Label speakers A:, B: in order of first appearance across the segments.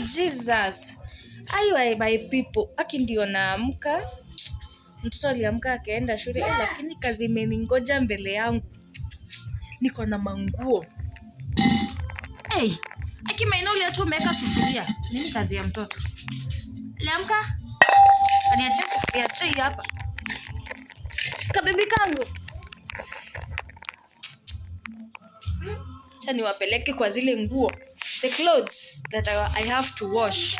A: Jesus. Ayo my people. Aki ndio naamka. Mtoto aliamka akaenda shule lakini kazi imeningoja mbele yangu. Niko na manguo. Hey, Aki maina uliacha umeweka sufuria. Nini kazi ya mtoto? Aliamka? Aniacha sufuria chai hapa. Kabibi kangu. Acha niwapeleke kwa zile nguo. The clothes that I have to wash.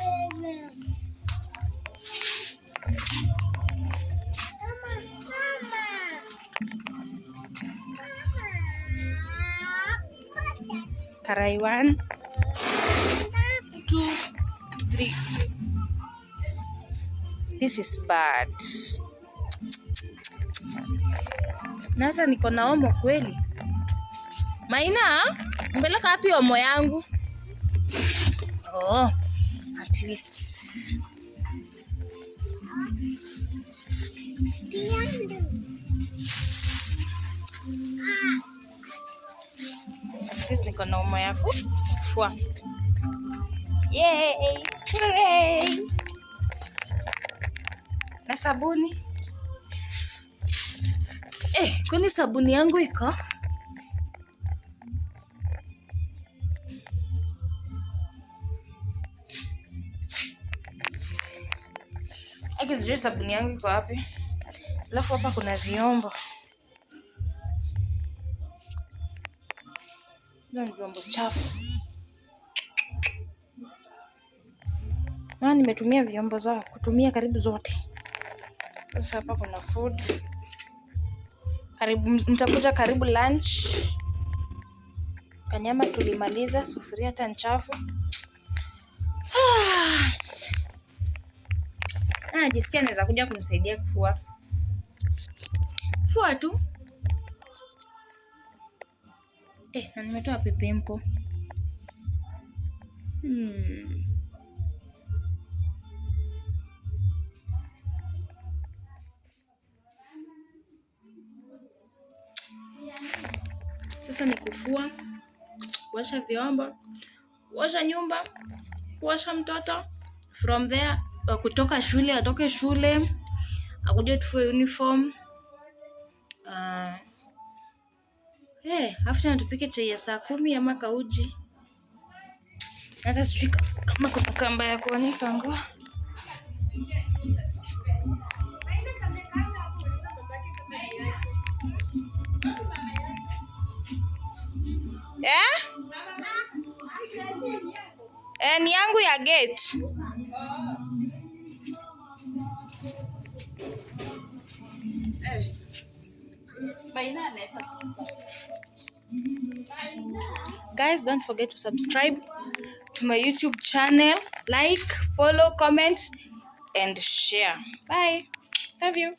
A: Karai 1, 2, 3. This is bad. Na hata niko na omo kweli. Maina, umeleka wapi omo yangu? Oh, at least. Niko na omo yako. Fua. Yay! Hooray! Na sabuni. Kwani sabuni yangu iko? Sijui sabuni yangu iko wapi. Alafu hapa kuna vyombo. Ndio vyombo chafu. Nimetumia vyombo za kutumia karibu zote. Sasa hapa kuna food. Mtakuja karibu lunch. Kanyama tulimaliza, sufuria hata nchafu. Najisikia naweza kuja kumsaidia kufua. Fua tu. Na nimetoa pepempo. Sasa ni kufua, kuosha vyombo, kuosha nyumba, kuosha mtoto. From there, kutoka shule, atoke shule, akuje tufue uniform. After tupike chai ya saa 10 ama kauji. Hata sijui kama kuna kamba ya kuanika nguo. Ni yangu ya gate. Guys, don't forget to subscribe to my YouTube channel. Like, follow, comment, and share. Bye. Love you.